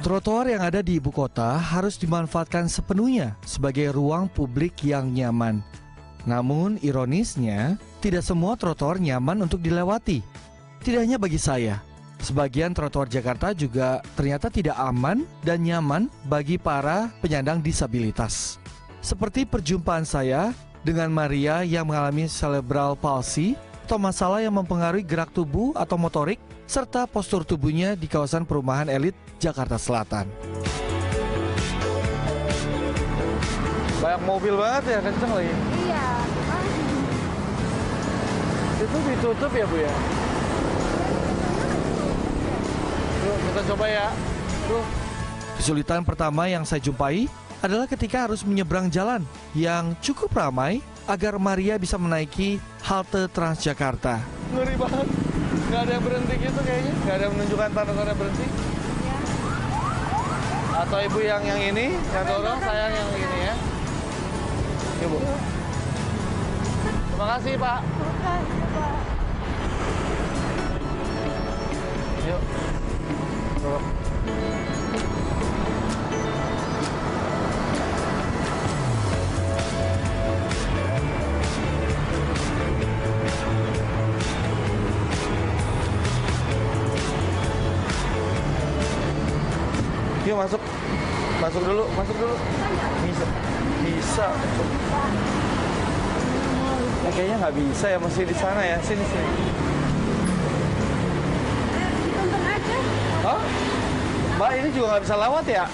Trotoar yang ada di ibu kota harus dimanfaatkan sepenuhnya sebagai ruang publik yang nyaman. Namun ironisnya, tidak semua trotoar nyaman untuk dilewati. Tidak hanya bagi saya, sebagian trotoar Jakarta juga ternyata tidak aman dan nyaman bagi para penyandang disabilitas. Seperti perjumpaan saya dengan Maria yang mengalami cerebral palsy atau masalah yang mempengaruhi gerak tubuh atau motorik serta postur tubuhnya di kawasan perumahan elit Jakarta Selatan. Banyak mobil banget ya, kenceng lagi. Iya. Itu ditutup ya Bu ya? Yuk kita coba ya. Kesulitan pertama yang saya jumpai adalah ketika harus menyeberang jalan yang cukup ramai agar Maria bisa menaiki halte Transjakarta. Ngeri banget. Nggak ada yang berhenti gitu kayaknya. Nggak ada yang menunjukkan tanda-tanda berhenti. Ya. Atau ibu yang ini, yang dorong, saya yang ini ya. Ibu. Terima kasih Pak. Makasih, Pak. Yuk. Dorong. Yuk masuk. Masuk dulu. Bisa. Kayaknya nggak bisa ya, mesti di sana ya. Sini. Tonton aja. Hah? Mbak, ini juga nggak bisa lewat ya?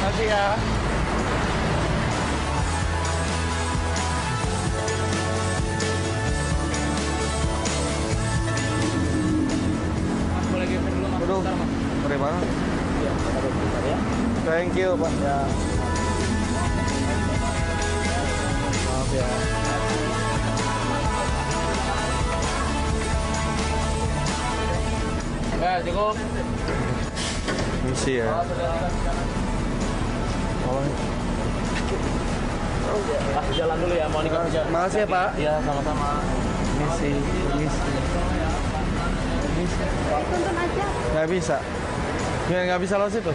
Makasih ya. Aduh, ngeri banget. Ya, ada bentar ya. Thank you, Pak. Ya. Maaf ya. Ya, cukup. Misi ya. Kasih jalan dulu ya, mau nih kerja. Makasih ya, Pak. Iya, sama-sama. Misi. Tonton aja. Nggak bisa. Nggak bisa lewat situ.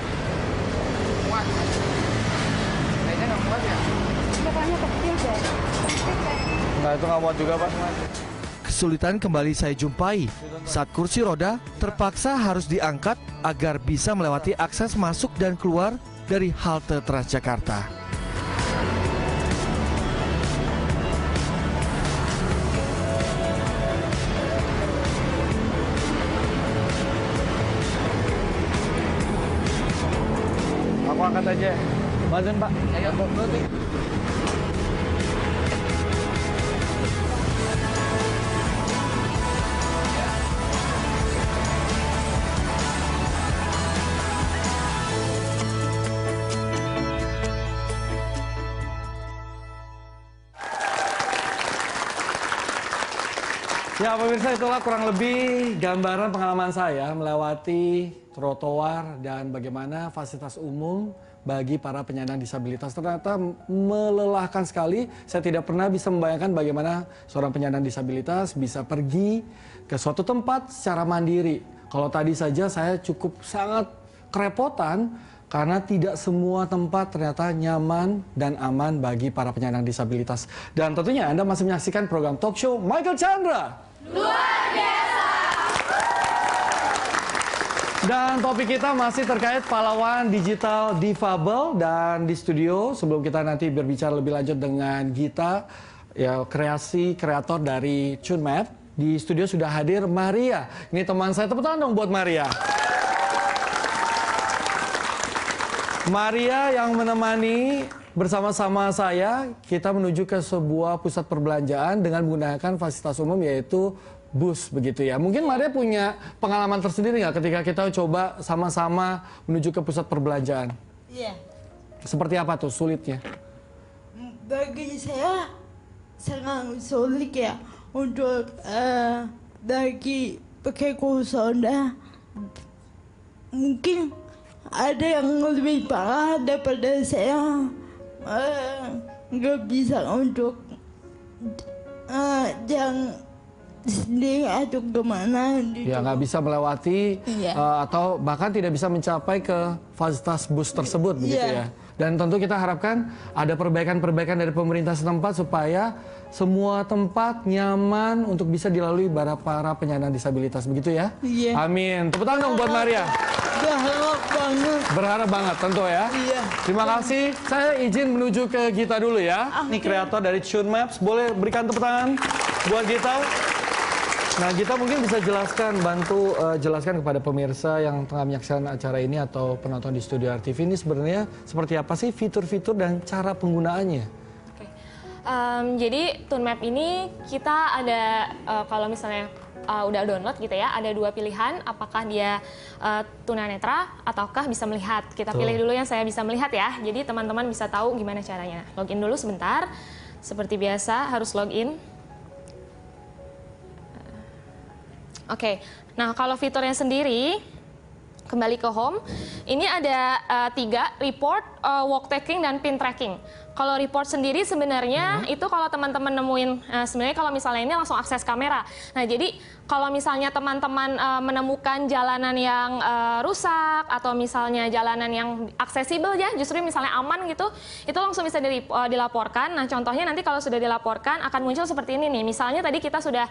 Kayaknya nggak muat ya? Pokoknya kecil deh. Nggak, itu nggak muat juga, Pak. Kesulitan kembali saya jumpai saat kursi roda terpaksa harus diangkat agar bisa melewati akses masuk dan keluar dari halte Transjakarta. Aku angkat aja. Bantuin, Pak. Ayo, bantu. Ya pemirsa, itulah kurang lebih gambaran pengalaman saya melewati trotoar dan bagaimana fasilitas umum bagi para penyandang disabilitas. Ternyata melelahkan sekali. Saya tidak pernah bisa membayangkan bagaimana seorang penyandang disabilitas bisa pergi ke suatu tempat secara mandiri. Kalau tadi saja saya cukup sangat kerepotan karena tidak semua tempat ternyata nyaman dan aman bagi para penyandang disabilitas. Dan tentunya Anda masih menyaksikan program talk show Michael Chandra. Luar biasa. Dan topik kita masih terkait pahlawan digital difabel. Dan di studio sebelum kita nanti berbicara lebih lanjut dengan Gita, ya kreator dari TuneMap, di studio sudah hadir Maria. Ini teman saya, tepuk tangan dong buat Maria. Maria yang menemani bersama-sama saya, kita menuju ke sebuah pusat perbelanjaan dengan menggunakan fasilitas umum yaitu bus begitu ya. Mungkin Maria punya pengalaman tersendiri nggak ketika kita coba sama-sama menuju ke pusat perbelanjaan? Iya. Seperti apa tuh sulitnya? Bagi saya sangat sulit ya untuk dari pakai kursi roda. Mungkin ada yang lebih parah daripada saya, nggak bisa untuk yang sendiri atau kemana gitu. Ya, nggak bisa melewati Iya. atau bahkan tidak bisa mencapai ke fasilitas bus tersebut begitu Iya. ya. Dan tentu kita harapkan ada perbaikan-perbaikan dari pemerintah setempat supaya semua tempat nyaman untuk bisa dilalui para penyandang disabilitas begitu ya. Iya. Amin. Tepuk tangan dong buat Maria. Berharap banget. Berharap banget tentu ya. Iya. Terima kasih. Saya izin menuju ke Gita dulu ya. Ini kreator dari Tune Maps. Boleh berikan tepuk tangan buat Gita. Nah, Gita mungkin bisa bantu jelaskan kepada pemirsa yang tengah menyaksikan acara ini atau penonton di Studio RTV ini sebenarnya seperti apa sih fitur-fitur dan cara penggunaannya? Oke. Jadi Tune Map ini kita ada kalau misalnya udah download gitu ya, ada dua pilihan, apakah dia tunanetra ataukah bisa melihat. Kita pilih dulu yang saya bisa melihat ya. Jadi teman-teman bisa tahu gimana caranya. Login dulu sebentar. Seperti biasa harus login. Oke, nah kalau fiturnya sendiri, kembali ke home, ini ada 3, report, walk tracking, dan pin tracking. Kalau report sendiri sebenarnya itu kalau teman-teman nemuin, sebenarnya kalau misalnya ini langsung akses kamera. Nah jadi kalau misalnya teman-teman menemukan jalanan yang rusak atau misalnya jalanan yang aksesibel ya, justru misalnya aman gitu, itu langsung bisa dilaporkan. Nah contohnya nanti kalau sudah dilaporkan akan muncul seperti ini nih. Misalnya tadi kita sudah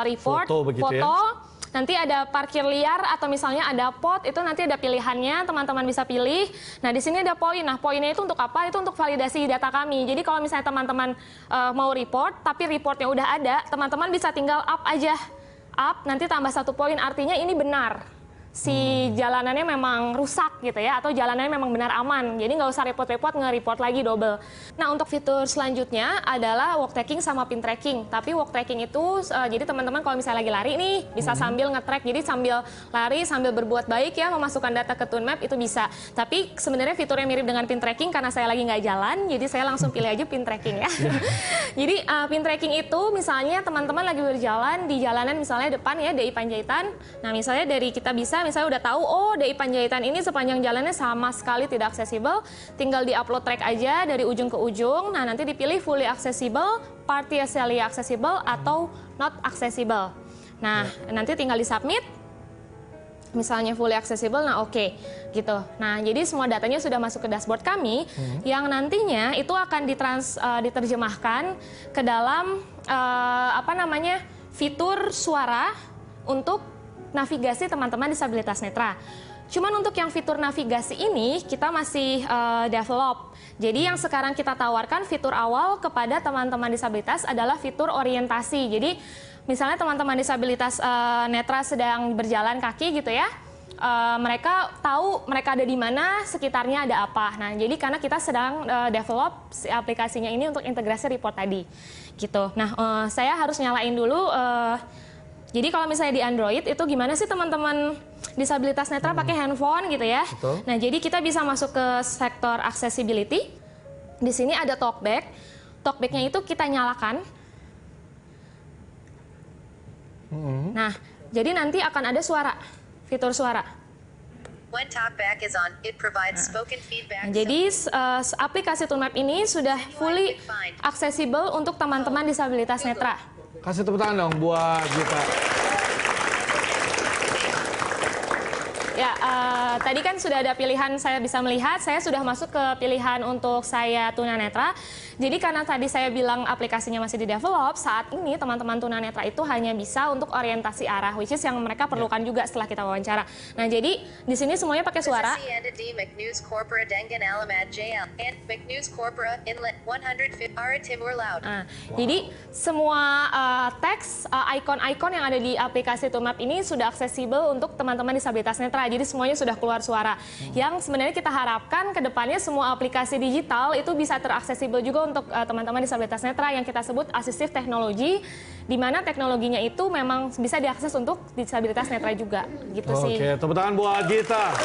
report, Foto, ya? Nanti ada parkir liar atau misalnya ada pot, itu nanti ada pilihannya, teman-teman bisa pilih. Nah di sini ada poin. Nah poinnya itu untuk apa? Itu untuk validasi data kami. Jadi kalau misalnya teman-teman mau report, tapi reportnya udah ada, teman-teman bisa tinggal up aja. Up, nanti tambah 1 poin. Artinya ini benar. Si jalanannya memang rusak gitu ya, atau jalanannya memang benar aman. Jadi nggak usah repot-repot nge-report lagi double. Nah untuk fitur selanjutnya adalah walk tracking sama pin tracking. Tapi walk tracking itu, jadi teman-teman kalau misalnya lagi lari nih, bisa sambil nge-track. Jadi sambil lari, sambil berbuat baik ya, memasukkan data ke Tune Map itu bisa. Tapi sebenarnya fiturnya mirip dengan pin tracking karena saya lagi nggak jalan, jadi saya langsung pilih aja pin tracking ya. Jadi pin tracking itu misalnya teman-teman lagi berjalan di jalanan misalnya depan ya, DI Panjaitan. Nah misalnya dari kita bisa misalnya udah tahu, oh DI Panjaitan ini sepanjang jalannya sama sekali tidak aksesibel, tinggal di-upload track aja dari ujung ke ujung. Nah nanti dipilih fully accessible, partially accessible, atau not accessible. Nah nanti tinggal di-submit, misalnya fully accessible, nah oke, gitu. Nah jadi semua datanya sudah masuk ke dashboard kami, yang nantinya itu akan diterjemahkan ke dalam fitur suara untuk navigasi teman-teman disabilitas netra. Cuman untuk yang fitur navigasi ini kita masih develop. Jadi yang sekarang kita tawarkan fitur awal kepada teman-teman disabilitas adalah fitur orientasi. Jadi misalnya teman-teman disabilitas netra sedang berjalan kaki gitu ya, mereka tahu mereka ada di mana, sekitarnya ada apa. Nah jadi karena kita sedang develop si aplikasinya ini untuk integrasi report tadi, gitu. Nah saya harus nyalain dulu. Jadi kalau misalnya di Android itu gimana sih teman-teman disabilitas netra pakai handphone gitu ya? Betul. Nah jadi kita bisa masuk ke sektor accessibility. Di sini ada talkback. Talkbacknya itu kita nyalakan. Nah jadi nanti akan ada suara, fitur suara. When talkback is on, it provides spoken feedback. Nah, jadi aplikasi Tune Map ini sudah fully accessible untuk teman-teman disabilitas netra. Kasih tepuk tangan dong buat Gita. Ya, tadi kan sudah ada pilihan saya bisa melihat, saya sudah masuk ke pilihan untuk saya tunanetra. Jadi karena tadi saya bilang aplikasinya masih di-develop, saat ini teman-teman tunanetra itu hanya bisa untuk orientasi arah, which is yang mereka perlukan juga setelah kita wawancara. Nah, jadi di sini semuanya pakai suara. Nah, jadi semua teks, ikon-ikon yang ada di aplikasi Tune Map ini sudah aksesibel untuk teman-teman disabilitas netra. Jadi semuanya sudah keluar suara. Yang sebenarnya kita harapkan ke depannya semua aplikasi digital itu bisa teraksesibel juga untuk teman-teman disabilitas netra yang kita sebut assistive technology, di mana teknologinya itu memang bisa diakses untuk disabilitas netra juga, gitu sih. Oke, tepuk tangan buat Gita.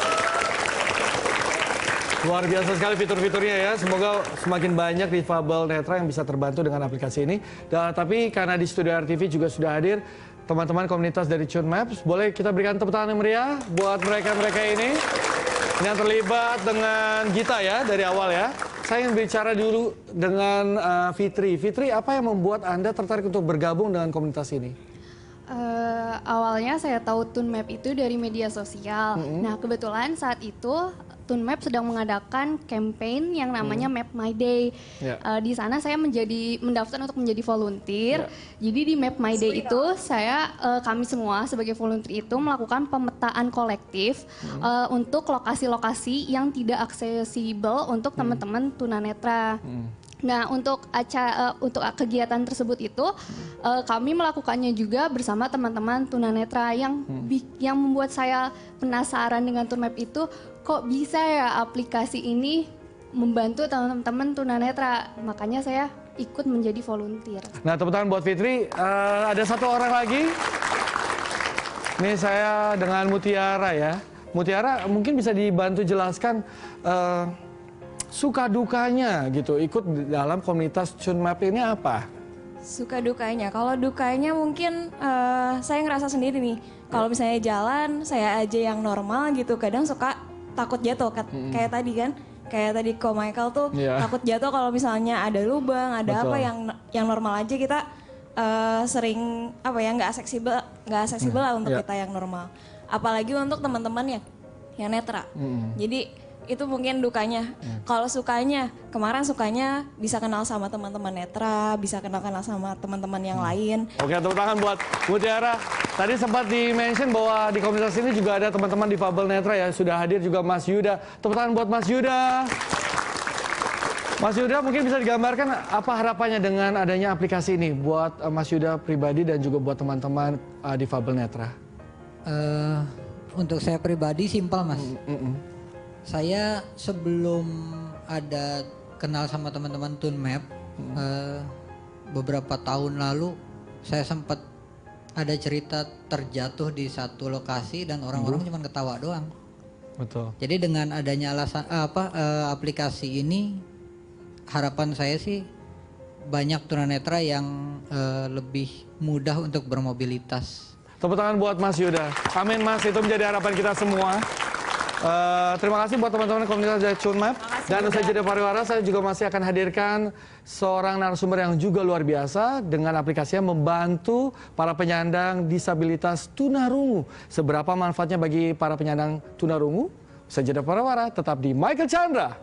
Luar biasa sekali fitur-fiturnya ya. Semoga semakin banyak difabel netra yang bisa terbantu dengan aplikasi ini. Tapi karena di Studio RTV juga sudah hadir teman-teman komunitas dari Tune Maps, boleh kita berikan tepuk tangan yang meriah buat mereka-mereka ini. Ini yang terlibat dengan Gita ya dari awal ya. Saya ingin bicara dulu dengan Fitri. Fitri, apa yang membuat Anda tertarik untuk bergabung dengan komunitas ini? Awalnya saya tahu Tunmap itu dari media sosial. Nah, kebetulan saat itu Tunmap sedang mengadakan campaign yang namanya Map My Day. Di sana saya mendaftar untuk menjadi volunteer. Jadi di Map My Day itu kami semua sebagai volunteer itu melakukan pemetaan kolektif untuk lokasi-lokasi yang tidak aksesibel untuk teman-teman tunanetra. Nah, untuk kegiatan tersebut itu kami melakukannya juga bersama teman-teman tunanetra yang membuat saya penasaran dengan Tunmap itu, kok bisa ya aplikasi ini membantu teman-teman tunanetra. Makanya saya ikut menjadi volunteer. Nah, tepuk tangan buat Fitri. Ada satu orang lagi. Ini saya dengan Mutiara ya. Mutiara, mungkin bisa dibantu jelaskan suka dukanya gitu ikut dalam komunitas Tunmap ini apa? Suka dukanya, kalau dukanya mungkin saya ngerasa sendiri nih. Kalau misalnya jalan, saya aja yang normal gitu, kadang suka takut jatuh. Kayak tadi kan, kayak tadi Ko Michael tuh takut jatuh kalau misalnya ada lubang, ada apa yang normal aja kita sering nggak aksesibel lah untuk kita yang normal. Apalagi untuk teman-teman yang netra. Jadi itu mungkin dukanya. Kalau sukanya, kemarin sukanya bisa kenal sama teman-teman netra, bisa kenal-kenal sama teman-teman yang lain. Oke, tepuk tangan buat Mutiara. Tadi sempat di-mention bahwa di komunitas ini juga ada teman-teman difabel netra ya. Sudah hadir juga Mas Yuda. Tepuk tangan buat Mas Yuda. Mas Yuda, mungkin bisa digambarkan apa harapannya dengan adanya aplikasi ini buat Mas Yuda pribadi dan juga buat teman-teman difabel netra? Untuk saya pribadi simpel, Mas. Saya sebelum ada kenal sama teman-teman Tunmap, beberapa tahun lalu saya sempat ada cerita terjatuh di satu lokasi dan orang-orang cuma ketawa doang. Betul. Jadi dengan adanya aplikasi ini, harapan saya sih banyak tunanetra yang lebih mudah untuk bermobilitas. Tepuk tangan buat Mas Yuda. Amin Mas, itu menjadi harapan kita semua. Terima kasih buat teman-teman komunitas dari Tunmap. Dan usai jeda pariwara, saya juga masih akan hadirkan seorang narasumber yang juga luar biasa dengan aplikasinya membantu para penyandang disabilitas tunarungu. Seberapa manfaatnya bagi para penyandang tunarungu? Usai jeda pariwara, tetap di Michael Chandra.